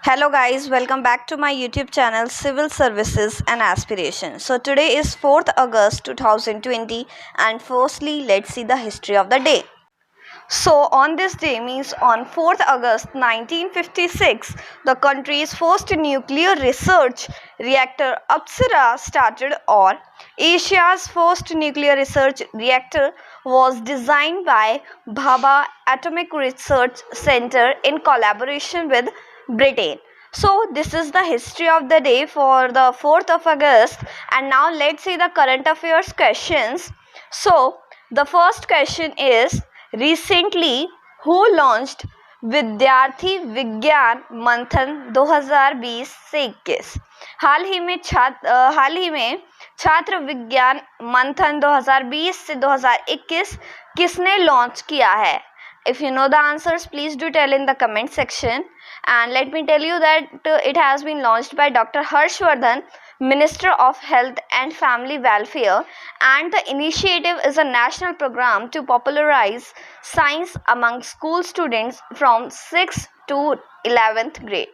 Hello guys, welcome back to my YouTube channel Civil Services and Aspirations. So today is 4th August 2020 and firstly let's see the history of the day. So on this day means on 4th August 1956, the country's first nuclear research reactor Apsara started, or Asia's first nuclear research reactor was designed by Bhabha Atomic Research Center in collaboration with Britain. So this is the history of the day for the 4th of August, and now let's see the current affairs questions. So the first question is, recently who launched विद्यार्थी विज्ञान मंथन 2020 से 21? हाल ही में छात्र विज्ञान मंथन 2020 से 2021 किसने लॉन्च किया है? If you know the answers, please do tell in the comment section. And let me tell you that it has been launched by Dr. Harshvardhan, Minister of Health and Family Welfare, and the initiative is a national program to popularize science among school students from 6th to 11th grade.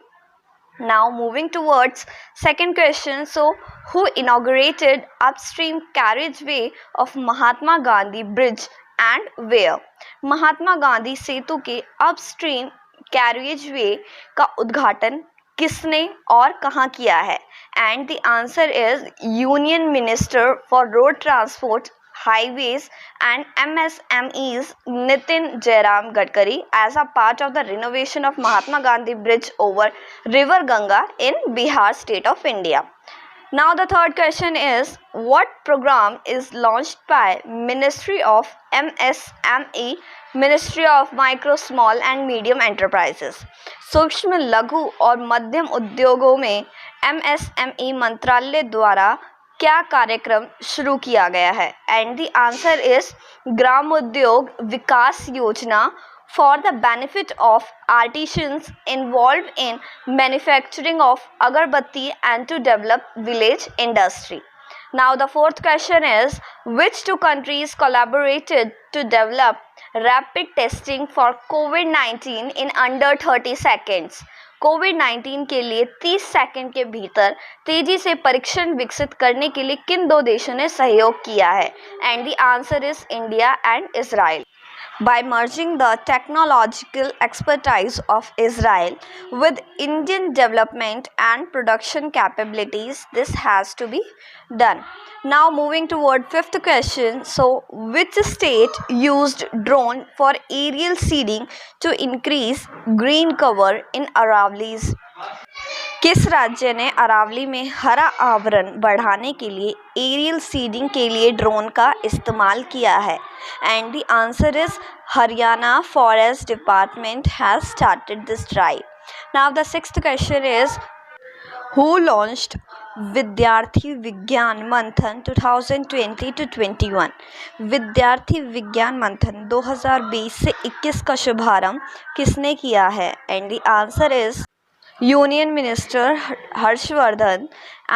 Now moving towards second question. So who inaugurated upstream carriageway of Mahatma Gandhi Bridge and where? Mahatma Gandhi सेतु के upstream कैरियजवे का उद्घाटन किसने और कहां किया है? And the answer is union minister for road transport, highways and MSMEs Nitin Jairam Gadkari as a part of the renovation of Mahatma Gandhi Bridge over River Ganga in Bihar state of India. Now the third question is, what program is launched by Ministry of MSME, Ministry of Micro, Small and Medium Enterprises? सूक्ष्म लघु और मध्यम उद्योगों में MSME मंत्रालय द्वारा क्या कार्यक्रम शुरू किया गया है? And the answer is gram उद्योग विकास योजना for the benefit of artisans involved in manufacturing of agarbatti and to develop village industry. Now the fourth question is, which two countries collaborated to develop rapid testing for COVID-19 in under 30 seconds? कोविड-19 के लिए 30 second के भीतर तेजी से परीक्षण विकसित करने के लिए किन दो देशों ने सहयोग किया है? And the answer is India and Israel. By merging the technological expertise of Israel with Indian development and production capabilities, this has to be done. Now moving toward fifth question. So which state used drone for aerial seeding to increase green cover in Aravallis? किस राज्य ने अरावली में हरा आवरण बढ़ाने के लिए aerial seeding के लिए ड्रोन का इस्तेमाल किया है? And the answer is Haryana forest department has started this drive. Now the sixth question is, who launched विद्यार्थी विज्ञान मंथन 2020 to 21? विद्यार्थी विज्ञान मंथन 2020 से 21 का शुभारंभ किसने किया है? And the answer is Union Minister Harshvardhan,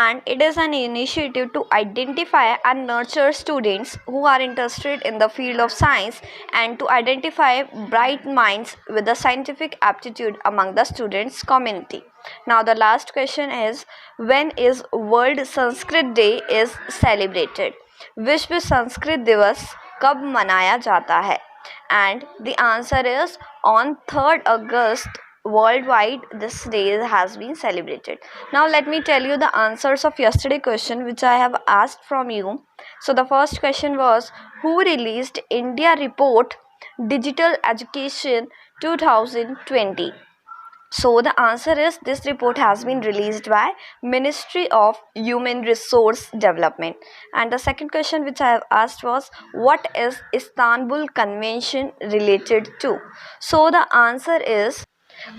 and it is an initiative to identify and nurture students who are interested in the field of science and to identify bright minds with the scientific aptitude among the students community. Now the last question is, when is World Sanskrit Day is celebrated? विश्व संस्कृत दिवस कब मनाया जाता है? And the answer is on 3rd August. Worldwide this day has been celebrated. Now let me tell you the answers of yesterday question which I have asked from you. So the first question was, who released India Report Digital Education 2020? So the answer is, this report has been released by Ministry of Human Resource Development. And the second question which I have asked was, what is Istanbul Convention related to? So the answer is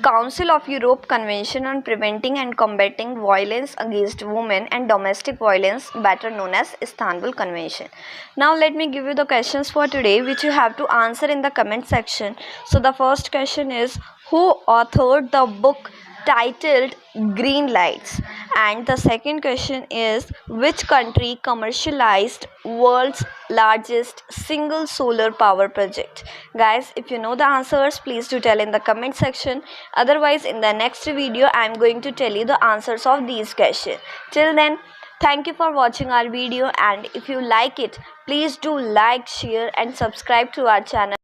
Council of Europe Convention on Preventing and Combating Violence Against Women and Domestic Violence, better known as Istanbul Convention. Now let me give you the questions for today which you have to answer in the comment section. So the first question is, who authored the book titled Green Lights? And the second question is, which country commercialized world's largest single solar power project? Guys, if you know the answers, please do tell in the comment section. Otherwise, in the next video, I am going to tell you the answers of these questions. Till then, thank you for watching our video, and if you like it, please do like, share and subscribe to our channel.